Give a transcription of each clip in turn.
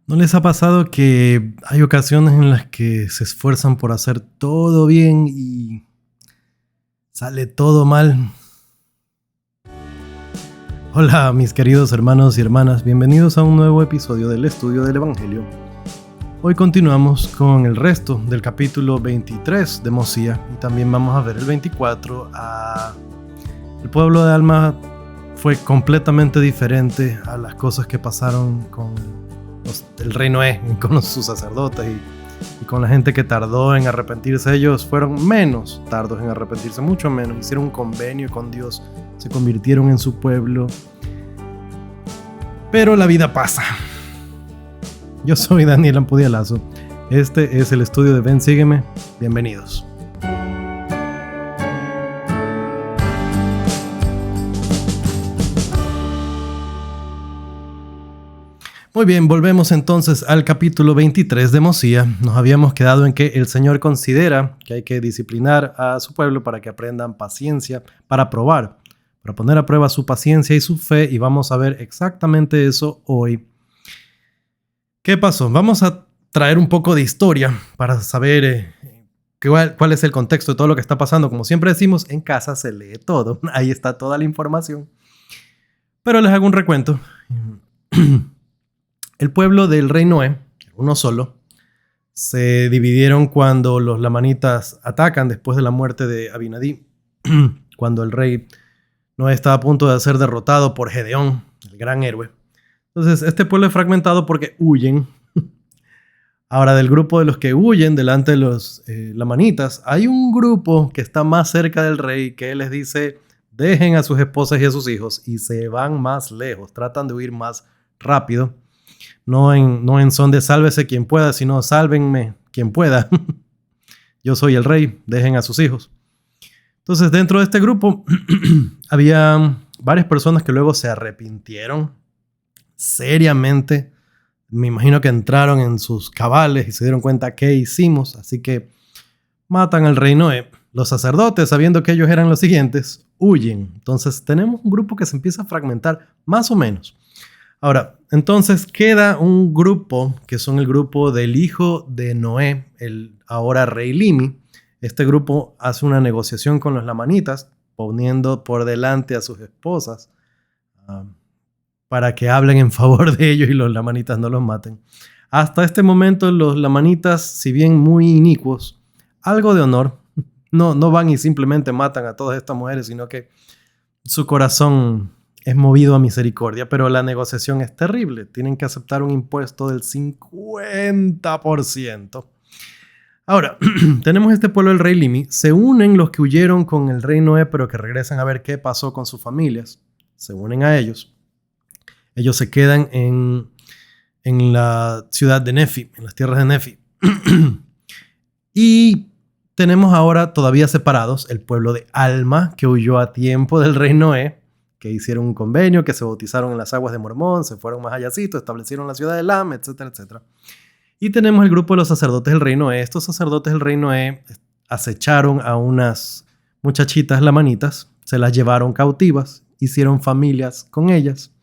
¿No les ha pasado que hay ocasiones en las que se esfuerzan por hacer todo bien y sale todo mal? Hola, mis queridos hermanos y hermanas, bienvenidos a un nuevo episodio del Estudio del Evangelio. Hoy continuamos con el resto del capítulo 23 de Mosía y también vamos a ver el 24. El pueblo de Alma fue completamente diferente a las cosas que pasaron con el rey Noé, con sus sacerdotes y con la gente que tardó en arrepentirse. Ellos fueron menos tardos en arrepentirse, mucho menos. Hicieron un convenio con Dios, se convirtieron en su pueblo. Pero la vida pasa. Yo soy Daniel Ampudialazo. Este es el estudio de Ven, Sígueme. Bienvenidos. Muy bien, volvemos entonces al capítulo 23 de Mosía. Nos habíamos quedado en que el Señor considera que hay que disciplinar a su pueblo para que aprendan paciencia, para probar, para poner a prueba su paciencia y su fe, y vamos a ver exactamente eso hoy. ¿Qué pasó? Vamos a traer un poco de historia para saber cuál es el contexto de todo lo que está pasando. Como siempre decimos, en casa se lee todo. Ahí está toda la información. Pero les hago un recuento. El pueblo del rey Noé, uno solo, se dividieron cuando los lamanitas atacan después de la muerte de Abinadí, cuando el rey Noé estaba a punto de ser derrotado por Gedeón, el gran héroe. Entonces, este pueblo es fragmentado porque huyen. Ahora, del grupo de los que huyen delante de los lamanitas, hay un grupo que está más cerca del rey que les dice: dejen a sus esposas y a sus hijos, y se van más lejos, tratan de huir más rápido. No en son de sálvese quien pueda, sino sálvenme quien pueda. Yo soy el rey, dejen a sus hijos. Entonces, dentro de este grupo había varias personas que luego se arrepintieron seriamente. Me imagino que entraron en sus cabales y se dieron cuenta qué hicimos. Así que matan al rey Noé. Los sacerdotes, sabiendo que ellos eran los siguientes, huyen. Entonces tenemos un grupo que se empieza a fragmentar más o menos. Ahora, entonces queda un grupo que son el grupo del hijo de Noé, el ahora rey Limi. Este grupo hace una negociación con los lamanitas, poniendo por delante a sus esposas para que hablen en favor de ellos y los lamanitas no los maten. Hasta este momento los lamanitas, si bien muy inicuos, algo de honor, no van y simplemente matan a todas estas mujeres, sino que su corazón es movido a misericordia, pero la negociación es terrible. Tienen que aceptar un impuesto del 50%. Ahora, tenemos este pueblo del rey Limi. Se unen los que huyeron con el rey Noé, pero que regresan a ver qué pasó con sus familias. Se unen a ellos. Ellos se quedan en la ciudad de Nefi, en las tierras de Nefi. Y tenemos ahora todavía separados el pueblo de Alma, que huyó a tiempo del rey Noé, que hicieron un convenio, que se bautizaron en las aguas de Mormón, se fueron más allácito, establecieron la ciudad de Elam, etcétera, etcétera. Y tenemos el grupo de los sacerdotes del rey Noé. Estos sacerdotes del rey Noé acecharon a unas muchachitas lamanitas, se las llevaron cautivas, hicieron familias con ellas.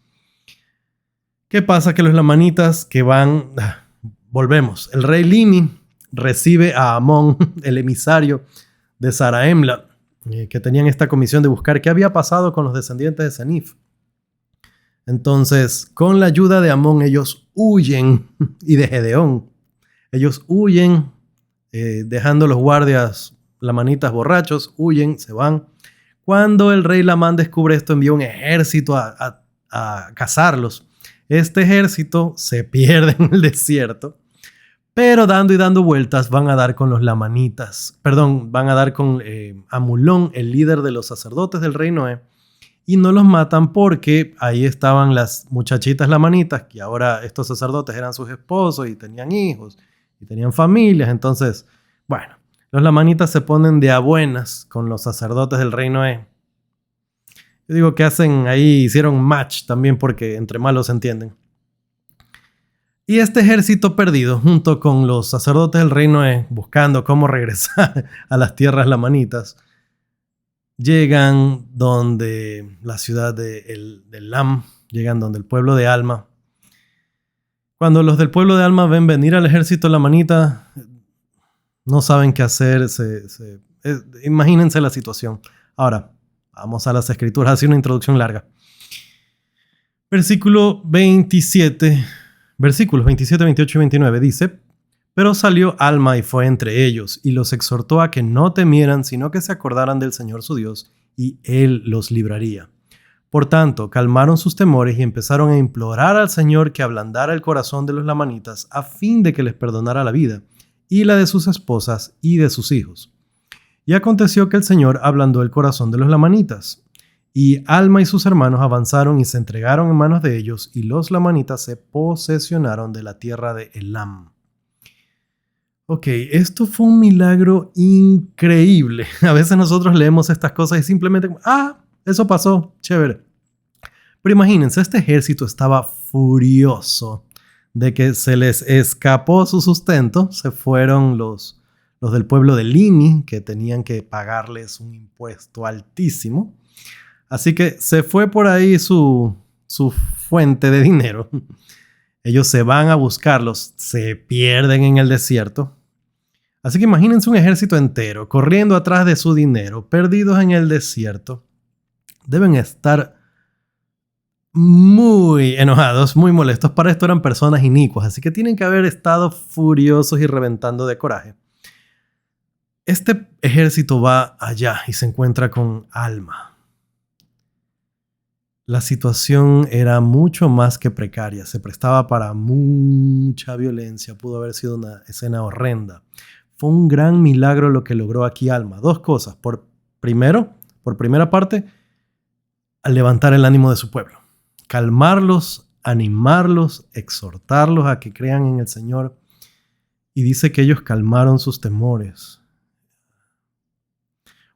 ¿Qué pasa? Que los lamanitas que van... Volvemos. El rey Limi recibe a Amón, el emisario de Zaraemla, que tenían esta comisión de buscar qué había pasado con los descendientes de Senif. Entonces, con la ayuda de Amón, ellos huyen, y de Gedeón. Ellos huyen, dejando los guardias lamanitas borrachos, huyen, se van. Cuando el rey Lamán descubre esto, envía un ejército a cazarlos. Este ejército se pierde en el desierto, pero dando vueltas van a dar con los lamanitas. Perdón, van a dar con Amulón, el líder de los sacerdotes del rey Noé, y no los matan porque ahí estaban las muchachitas lamanitas, que ahora estos sacerdotes eran sus esposos y tenían hijos y tenían familias. Entonces, bueno, los lamanitas se ponen de a buenas con los sacerdotes del rey Noé. Yo digo que hacen ahí, hicieron match también porque entre malos se entienden. Y este ejército perdido, junto con los sacerdotes del rey Noé, buscando cómo regresar a las tierras lamanitas, llegan donde la ciudad de Elam, llegan donde el pueblo de Alma. Cuando los del pueblo de Alma ven venir al ejército lamanita, no saben qué hacer. Imagínense la situación. Ahora, vamos a las escrituras, así una introducción larga. Versículos 27, 28 y 29 dice: Pero salió Alma y fue entre ellos, y los exhortó a que no temieran, sino que se acordaran del Señor su Dios, y Él los libraría. Por tanto, calmaron sus temores y empezaron a implorar al Señor que ablandara el corazón de los lamanitas a fin de que les perdonara la vida, y la de sus esposas y de sus hijos. Y aconteció que el Señor ablandó el corazón de los lamanitas, y Alma y sus hermanos avanzaron y se entregaron en manos de ellos, y los lamanitas se posesionaron de la tierra de Elam. Ok, esto fue un milagro increíble. A veces nosotros leemos estas cosas y simplemente, eso pasó, chévere. Pero imagínense, este ejército estaba furioso de que se les escapó su sustento. Se fueron los del pueblo de Limi, que tenían que pagarles un impuesto altísimo. Así que se fue por ahí su fuente de dinero. Ellos se van a buscarlos, se pierden en el desierto. Así que imagínense un ejército entero corriendo atrás de su dinero, perdidos en el desierto. Deben estar muy enojados, muy molestos. Para esto eran personas inicuas, así que tienen que haber estado furiosos y reventando de coraje. Este ejército va allá y se encuentra con Alma. La situación era mucho más que precaria, se prestaba para mucha violencia, pudo haber sido una escena horrenda. Fue un gran milagro lo que logró aquí Alma. Dos cosas. Por primera parte, al levantar el ánimo de su pueblo. Calmarlos, animarlos, exhortarlos a que crean en el Señor. Y dice que ellos calmaron sus temores.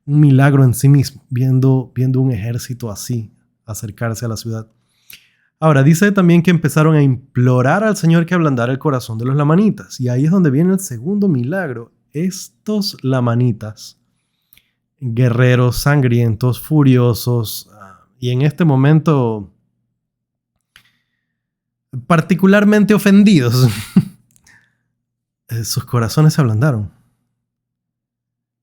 Un milagro en sí mismo, viendo un ejército así acercarse a la ciudad. Ahora, dice también que empezaron a implorar al Señor que ablandara el corazón de los lamanitas. Y ahí es donde viene el segundo milagro. Estos lamanitas, guerreros, sangrientos, furiosos, y en este momento particularmente ofendidos, sus corazones se ablandaron.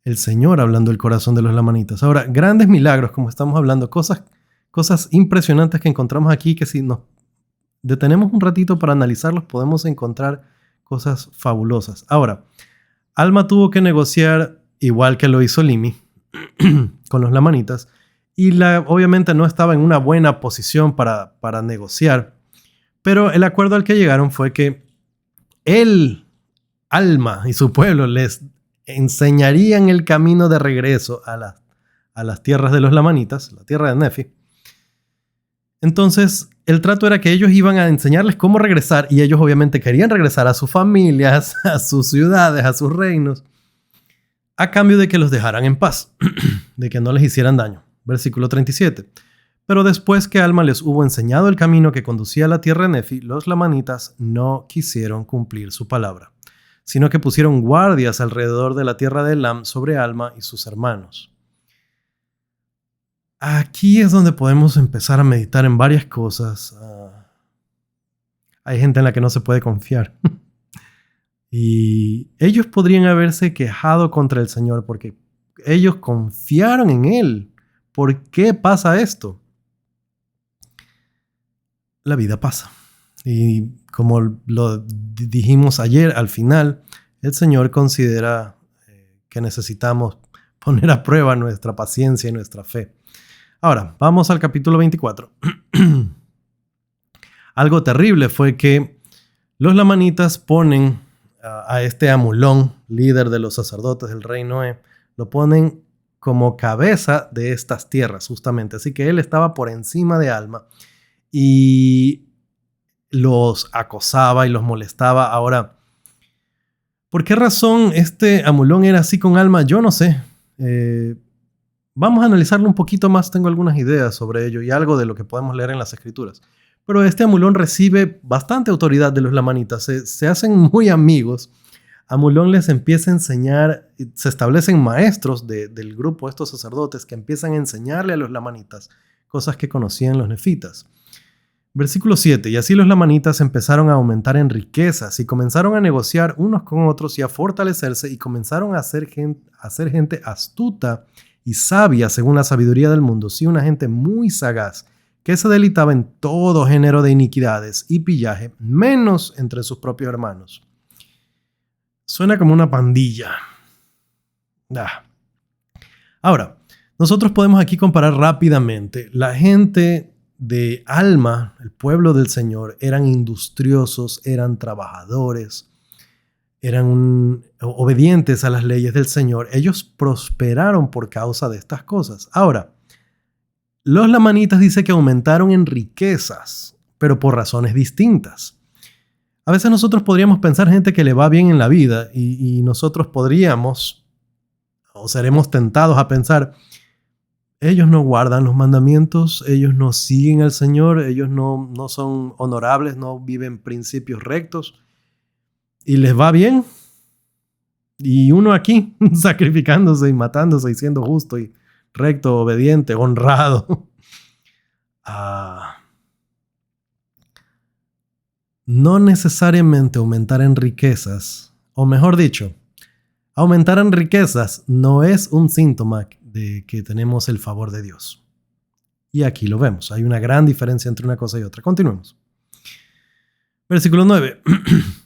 El Señor ablandó el corazón de los lamanitas. Ahora, grandes milagros, como estamos hablando, cosas impresionantes que encontramos aquí, que si nos detenemos un ratito para analizarlos, podemos encontrar cosas fabulosas. Ahora, Alma tuvo que negociar, igual que lo hizo Limi, con los lamanitas, y obviamente no estaba en una buena posición para negociar, pero el acuerdo al que llegaron fue que él, Alma y su pueblo les enseñarían el camino de regreso a las tierras de los lamanitas, la tierra de Nefi. Entonces, el trato era que ellos iban a enseñarles cómo regresar, y ellos obviamente querían regresar a sus familias, a sus ciudades, a sus reinos, a cambio de que los dejaran en paz, de que no les hicieran daño. Versículo 37. Pero después que Alma les hubo enseñado el camino que conducía a la tierra de Nefi, los lamanitas no quisieron cumplir su palabra, sino que pusieron guardias alrededor de la tierra de Elam sobre Alma y sus hermanos. Aquí es donde podemos empezar a meditar en varias cosas. Hay gente en la que no se puede confiar. Y ellos podrían haberse quejado contra el Señor porque ellos confiaron en Él. ¿Por qué pasa esto? La vida pasa. Y como lo dijimos ayer, al final, el Señor considera que necesitamos poner a prueba nuestra paciencia y nuestra fe. Ahora, vamos al capítulo 24. Algo terrible fue que los lamanitas ponen a este Amulón, líder de los sacerdotes del rey Noé, lo ponen como cabeza de estas tierras, justamente. Así que él estaba por encima de Alma y los acosaba y los molestaba. Ahora, ¿por qué razón este Amulón era así con Alma? Yo no sé. Vamos a analizarlo un poquito más. Tengo algunas ideas sobre ello y algo de lo que podemos leer en las escrituras. Pero este Amulón recibe bastante autoridad de los lamanitas. Se hacen muy amigos. Amulón les empieza a enseñar, se establecen maestros del grupo, estos sacerdotes, que empiezan a enseñarle a los lamanitas cosas que conocían los nefitas. Versículo 7. Y así los lamanitas empezaron a aumentar en riquezas y comenzaron a negociar unos con otros y a fortalecerse y comenzaron a ser gente astuta y sabia según la sabiduría del mundo. Sí, una gente muy sagaz que se deleitaba en todo género de iniquidades y pillaje, menos entre sus propios hermanos. Suena como una pandilla. Ahora, nosotros podemos aquí comparar rápidamente. La gente de Alma, el pueblo del Señor, eran industriosos, eran trabajadores, eran obedientes a las leyes del Señor. Ellos prosperaron por causa de estas cosas. Ahora, los lamanitas dice que aumentaron en riquezas, pero por razones distintas. A veces nosotros podríamos pensar gente que le va bien en la vida y nosotros podríamos o seremos tentados a pensar, ellos no guardan los mandamientos, ellos no siguen al Señor, ellos no son honorables, no viven principios rectos y les va bien. Y uno aquí sacrificándose y matándose y siendo justo y recto, obediente, honrado. No necesariamente aumentar en riquezas, o mejor dicho, aumentar en riquezas no es un síntoma de que tenemos el favor de Dios. Y aquí lo vemos. Hay una gran diferencia entre una cosa y otra. Continuemos. Versículo 9.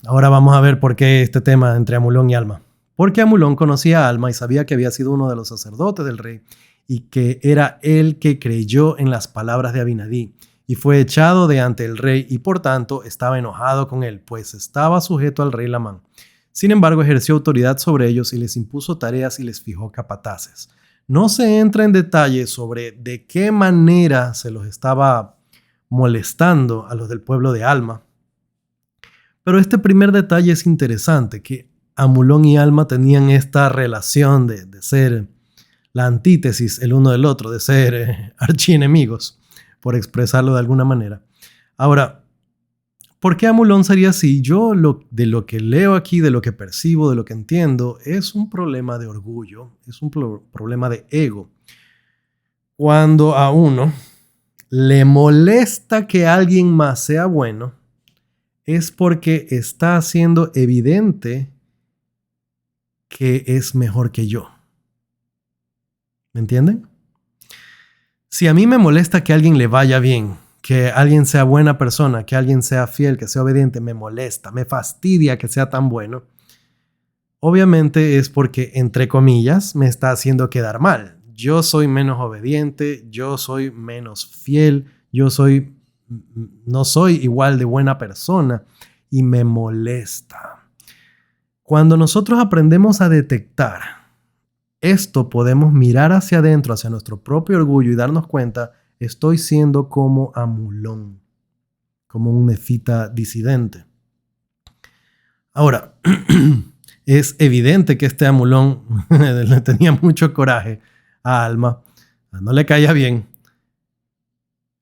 Ahora vamos a ver por qué este tema entre Amulón y Alma. Porque Amulón conocía a Alma y sabía que había sido uno de los sacerdotes del rey y que era él que creyó en las palabras de Abinadí y fue echado de ante el rey y por tanto estaba enojado con él, pues estaba sujeto al rey Lamán. Sin embargo, ejerció autoridad sobre ellos y les impuso tareas y les fijó capataces. No se entra en detalle sobre de qué manera se los estaba molestando a los del pueblo de Alma. Pero este primer detalle es interesante, que Amulón y Alma tenían esta relación de ser la antítesis el uno del otro, de ser archienemigos, por expresarlo de alguna manera. Ahora, ¿por qué Amulón sería así? Yo de lo que leo aquí, de lo que percibo, de lo que entiendo, es un problema de orgullo, es un problema de ego. Cuando a uno le molesta que alguien más sea bueno, es porque está haciendo evidente que es mejor que yo. ¿Me entienden? Si a mí me molesta que a alguien le vaya bien, que alguien sea buena persona, que alguien sea fiel, que sea obediente, me molesta, me fastidia que sea tan bueno, obviamente es porque, entre comillas, me está haciendo quedar mal. Yo soy menos obediente, yo soy menos fiel, no soy igual de buena persona y me molesta. Cuando nosotros aprendemos a detectar esto, podemos mirar hacia adentro, hacia nuestro propio orgullo y darnos cuenta, estoy siendo como Amulón, como un nefita disidente. Ahora, es evidente que este Amulón le tenía mucho coraje a Alma, no le caía bien.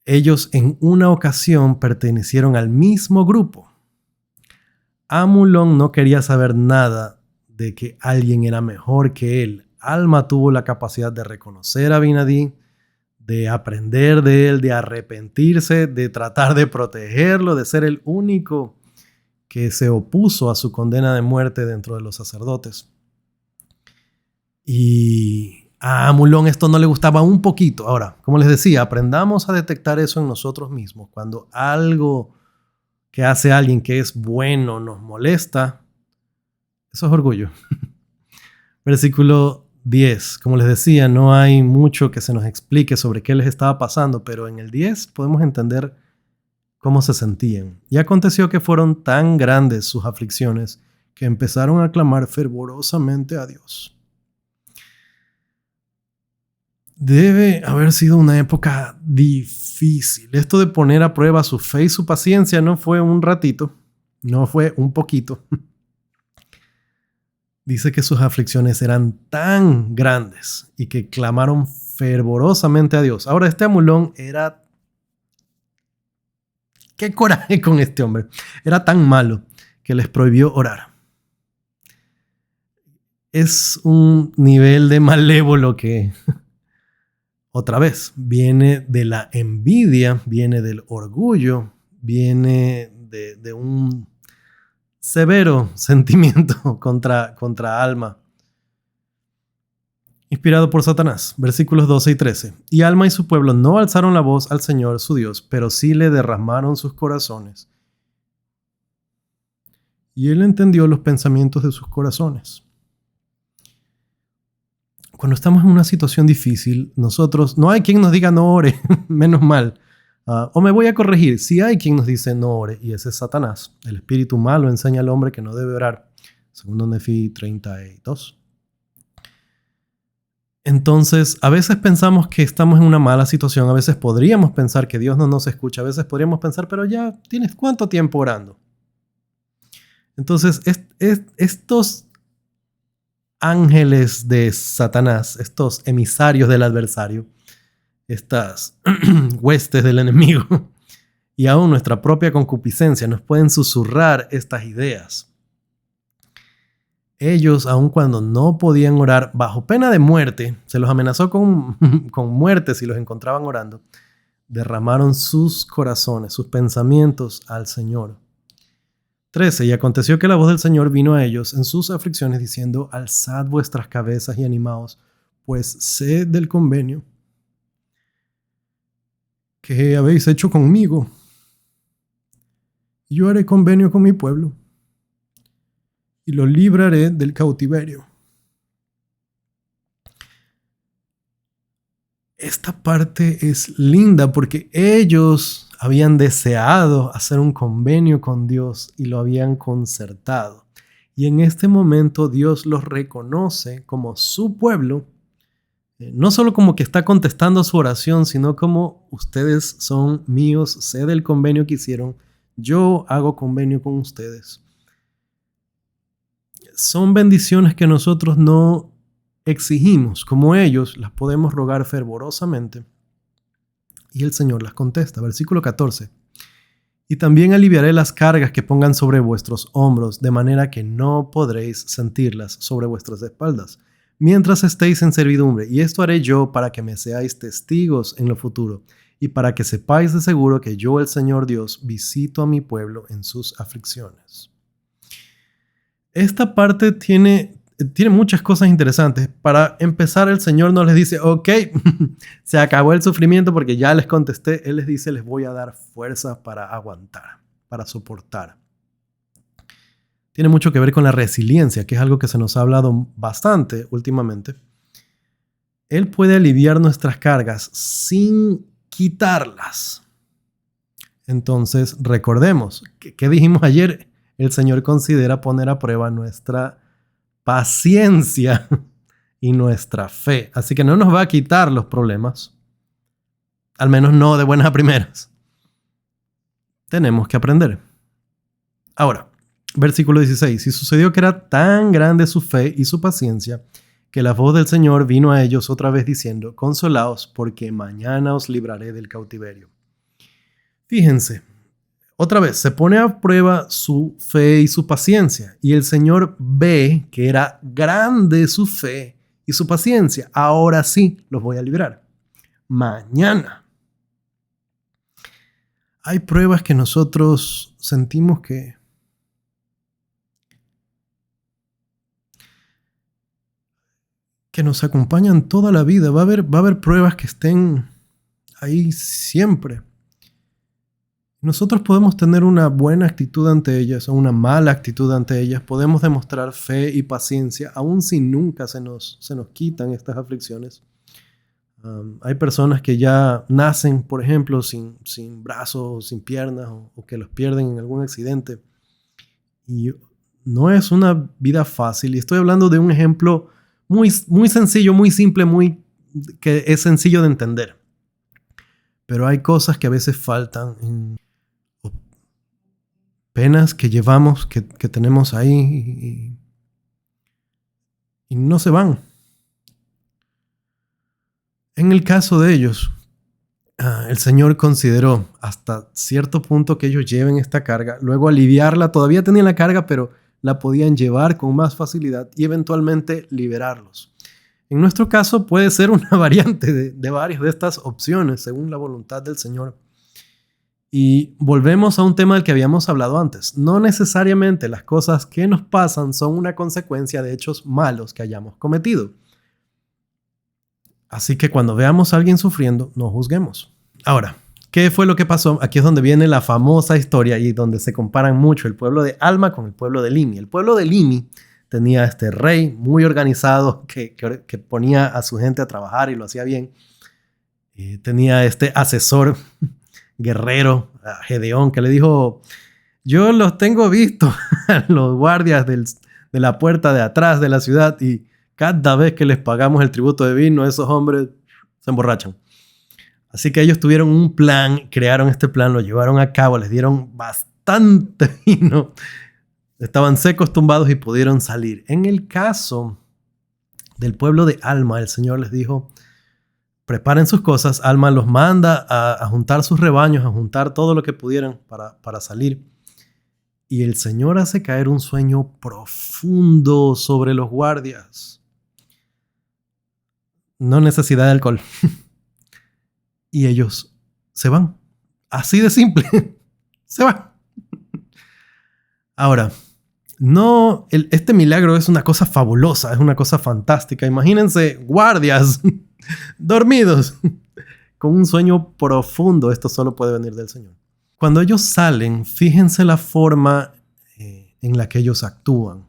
Ellos en una ocasión pertenecieron al mismo grupo. Amulón no quería saber nada de que alguien era mejor que él. Alma tuvo la capacidad de reconocer a Abinadí, de aprender de él, de arrepentirse, de tratar de protegerlo, de ser el único que se opuso a su condena de muerte dentro de los sacerdotes. Y a Amulón esto no le gustaba un poquito. Ahora, como les decía, aprendamos a detectar eso en nosotros mismos. Cuando algo que hace alguien que es bueno nos molesta, eso es orgullo. Versículo 10. Como les decía, no hay mucho que se nos explique sobre qué les estaba pasando, pero en el 10 podemos entender cómo se sentían. Y aconteció que fueron tan grandes sus aflicciones que empezaron a clamar fervorosamente a Dios. Debe haber sido una época difícil. Esto de poner a prueba su fe y su paciencia no fue un ratito, no fue un poquito. Dice que sus aflicciones eran tan grandes y que clamaron fervorosamente a Dios. Ahora, este Amulón era... ¡Qué coraje con este hombre! Era tan malo que les prohibió orar. Es un nivel de malévolo que, otra vez, viene de la envidia, viene del orgullo viene de un severo sentimiento contra Alma, inspirado por Satanás. Versículos 12 y 13. Y Alma y su pueblo no alzaron la voz al Señor su Dios, pero sí le derramaron sus corazones. Y él entendió los pensamientos de sus corazones. Cuando estamos en una situación difícil, nosotros, no hay quien nos diga no ore, menos mal. O me voy a corregir, si hay quien nos dice no ore, y ese es Satanás. El espíritu malo enseña al hombre que no debe orar, segundo Nefi 32. Entonces, a veces pensamos que estamos en una mala situación, a veces podríamos pensar que Dios no nos escucha, a veces podríamos pensar, pero ya tienes ¿cuánto tiempo orando? Entonces, estos ángeles de Satanás, estos emisarios del adversario, estas huestes del enemigo y aún nuestra propia concupiscencia nos pueden susurrar estas ideas. Ellos, aun cuando no podían orar bajo pena de muerte, se los amenazó con muerte si los encontraban orando, derramaron sus corazones, sus pensamientos al Señor. 13. Y aconteció que la voz del Señor vino a ellos en sus aflicciones diciendo: alzad vuestras cabezas y animaos, pues sé del convenio que habéis hecho conmigo. Yo haré convenio con mi pueblo y lo libraré del cautiverio. Esta parte es linda porque ellos habían deseado hacer un convenio con Dios y lo habían concertado. Y en este momento Dios los reconoce como su pueblo, no solo como que está contestando su oración, sino como ustedes son míos, sé del convenio que hicieron, yo hago convenio con ustedes. Son bendiciones que nosotros no exigimos, como ellos las podemos rogar fervorosamente y el Señor las contesta. Versículo 14. Y también aliviaré las cargas que pongan sobre vuestros hombros, de manera que no podréis sentirlas sobre vuestras espaldas, mientras estéis en servidumbre. Y esto haré yo para que me seáis testigos en lo futuro, y para que sepáis de seguro que yo, el Señor Dios, visito a mi pueblo en sus aflicciones. Esta parte tiene muchas cosas interesantes. Para empezar, el Señor no les dice, ok, se acabó el sufrimiento porque ya les contesté. Él les dice, les voy a dar fuerza para aguantar, para soportar. Tiene mucho que ver con la resiliencia, que es algo que se nos ha hablado bastante últimamente. Él puede aliviar nuestras cargas sin quitarlas. Entonces, recordemos, ¿qué dijimos ayer? El Señor considera poner a prueba nuestra paciencia y nuestra fe. Así que no nos va a quitar los problemas. Al menos no de buenas a primeras. Tenemos que aprender. Ahora, versículo 16. Y sucedió que era tan grande su fe y su paciencia que la voz del Señor vino a ellos otra vez diciendo: consolaos, porque mañana os libraré del cautiverio. Fíjense. Otra vez, se pone a prueba su fe y su paciencia. Y el Señor ve que era grande su fe y su paciencia. Ahora sí, los voy a librar. Mañana. Hay pruebas que nosotros sentimos que nos acompañan toda la vida. Va a haber pruebas que estén ahí siempre. Nosotros podemos tener una buena actitud ante ellas o una mala actitud ante ellas. Podemos demostrar fe y paciencia, aun si nunca se nos quitan estas aflicciones. Hay personas que ya nacen, por ejemplo, sin brazos, sin piernas, o que los pierden en algún accidente. Y no es una vida fácil. Y estoy hablando de un ejemplo muy, muy sencillo, muy simple, que es sencillo de entender. Pero hay cosas que a veces faltan, penas que llevamos, que tenemos ahí y no se van. En el caso de ellos, el Señor consideró hasta cierto punto que ellos lleven esta carga, luego aliviarla. Todavía tenían la carga, pero la podían llevar con más facilidad y eventualmente liberarlos. En nuestro caso puede ser una variante de varias de estas opciones según la voluntad del Señor. Y volvemos a un tema del que habíamos hablado antes. No necesariamente las cosas que nos pasan son una consecuencia de hechos malos que hayamos cometido. Así que cuando veamos a alguien sufriendo, no juzguemos. Ahora, ¿qué fue lo que pasó? Aquí es donde viene la famosa historia y donde se comparan mucho el pueblo de Alma con el pueblo de Limi. El pueblo de Limi tenía este rey muy organizado que ponía a su gente a trabajar y lo hacía bien. Tenía este asesor guerrero, a Gedeón, que le dijo: yo los tengo vistos a los guardias de la puerta de atrás de la ciudad y cada vez que les pagamos el tributo de vino, esos hombres se emborrachan. Así que ellos tuvieron un plan, crearon este plan, lo llevaron a cabo, les dieron bastante vino. Estaban secos, tumbados y pudieron salir. En el caso del pueblo de Alma, el Señor les dijo: preparen sus cosas. Alma los manda a juntar sus rebaños, a juntar todo lo que pudieran para salir. Y el Señor hace caer un sueño profundo sobre los guardias. No necesidad de alcohol. Y ellos se van. Así de simple. Se van. Ahora, este milagro es una cosa fabulosa, es una cosa fantástica. Imagínense guardias dormidos con un sueño profundo. Esto solo puede venir del Señor. Cuando ellos salen, fíjense la forma en la que ellos actúan.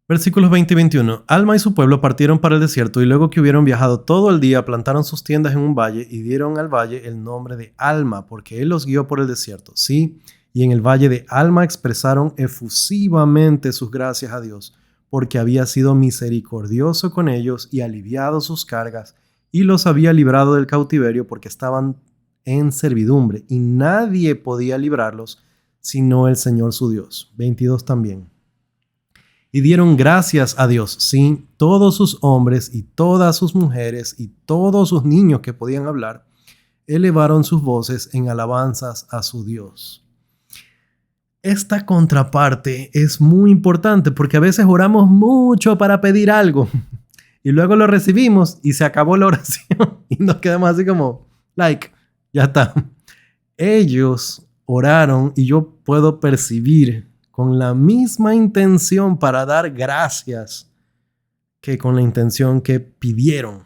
Versículos 20 y 21. Alma y su pueblo partieron para el desierto y luego que hubieron viajado todo el día, plantaron sus tiendas en un valle y dieron al valle el nombre de Alma, porque él los guió por el desierto. Sí, y en el valle de Alma expresaron efusivamente sus gracias a Dios, porque había sido misericordioso con ellos y aliviado sus cargas, y los había librado del cautiverio porque estaban en servidumbre, y nadie podía librarlos sino el Señor su Dios. 22 también. Y dieron gracias a Dios, sí, todos sus hombres y todas sus mujeres y todos sus niños que podían hablar, elevaron sus voces en alabanzas a su Dios. Esta contraparte es muy importante porque a veces oramos mucho para pedir algo y luego lo recibimos y se acabó la oración y nos quedamos así como, ya está. Ellos oraron y yo puedo percibir con la misma intención para dar gracias que con la intención que pidieron.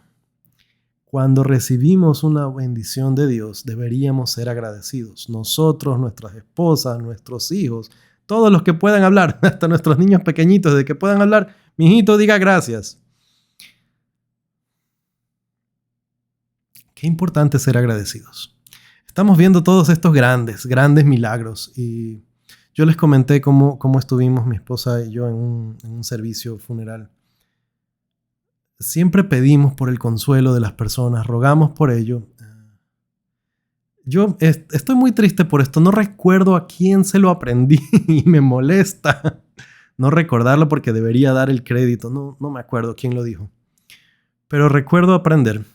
Cuando recibimos una bendición de Dios, deberíamos ser agradecidos. Nosotros, nuestras esposas, nuestros hijos, todos los que puedan hablar, hasta nuestros niños pequeñitos, de que puedan hablar, mijito, diga gracias. Qué importante ser agradecidos. Estamos viendo todos estos grandes milagros y yo les comenté cómo estuvimos mi esposa y yo en un servicio funeral. Siempre pedimos por el consuelo de las personas, rogamos por ello. Yo estoy muy triste por esto, no recuerdo a quién se lo aprendí y me molesta no recordarlo porque debería dar el crédito, no me acuerdo quién lo dijo. Pero recuerdo aprender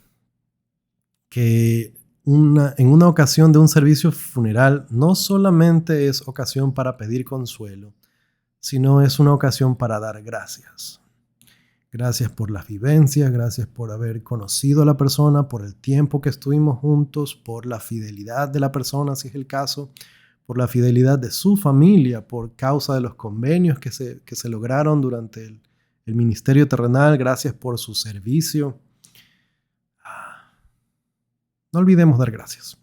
que en una ocasión de un servicio funeral no solamente es ocasión para pedir consuelo, sino es una ocasión para dar gracias. Gracias por las vivencias, gracias por haber conocido a la persona, por el tiempo que estuvimos juntos, por la fidelidad de la persona, si es el caso, por la fidelidad de su familia, por causa de los convenios que se lograron durante el ministerio terrenal. Gracias por su servicio. No olvidemos dar gracias.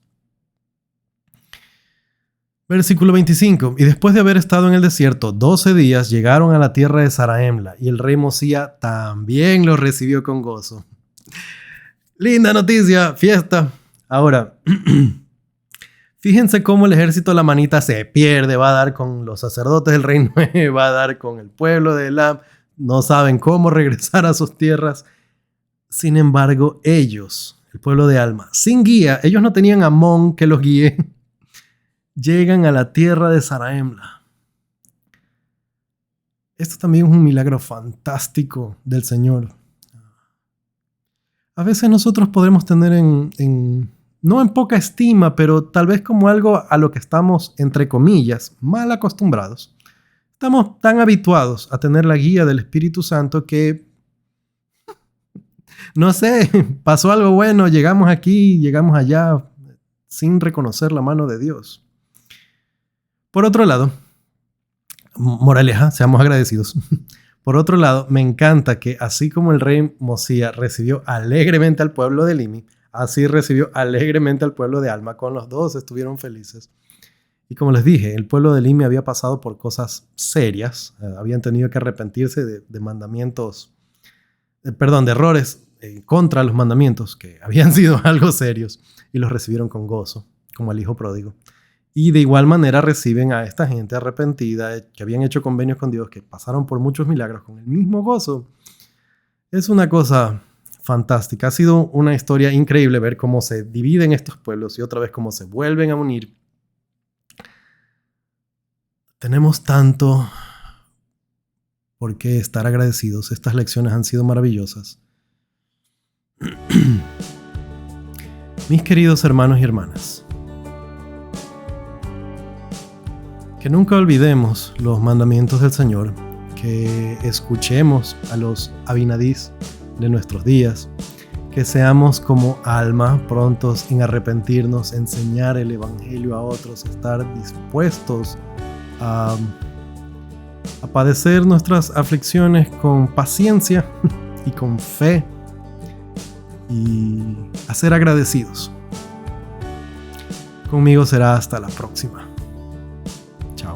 Versículo 25. Y después de haber estado en el desierto 12 días, llegaron a la tierra de Zarahemla, y el rey Mosía también los recibió con gozo. Linda noticia, fiesta. Ahora, fíjense cómo el ejército lamanita se pierde, va a dar con los sacerdotes del rey Noé, va a dar con el pueblo de Elam, no saben cómo regresar a sus tierras. Sin embargo, ellos, el pueblo de Alma, sin guía, ellos no tenían a Amón que los guíe, llegan a la tierra de Zarahemla. Esto también es un milagro fantástico del Señor. A veces nosotros podemos tener no en poca estima, pero tal vez como algo a lo que estamos, entre comillas, mal acostumbrados. Estamos tan habituados a tener la guía del Espíritu Santo que, no sé, pasó algo bueno, llegamos aquí, llegamos allá, sin reconocer la mano de Dios. Por otro lado, moraleja, seamos agradecidos. Por otro lado, me encanta que así como el rey Mosía recibió alegremente al pueblo de Limi, así recibió alegremente al pueblo de Alma. Con los dos estuvieron felices. Y como les dije, el pueblo de Limi había pasado por cosas serias. Habían tenido que arrepentirse de mandamientos, de errores contra los mandamientos que habían sido algo serios y los recibieron con gozo, como el hijo pródigo. Y de igual manera reciben a esta gente arrepentida que habían hecho convenios con Dios, que pasaron por muchos milagros con el mismo gozo. Es una cosa fantástica. Ha sido una historia increíble ver cómo se dividen estos pueblos y otra vez cómo se vuelven a unir. Tenemos tanto por qué estar agradecidos. Estas lecciones han sido maravillosas. Mis queridos hermanos y hermanas, que nunca olvidemos los mandamientos del Señor, que escuchemos a los Abinadís de nuestros días, que seamos como Alma, prontos en arrepentirnos, enseñar el Evangelio a otros, estar dispuestos a padecer nuestras aflicciones con paciencia y con fe y a ser agradecidos. Conmigo será hasta la próxima. Chao.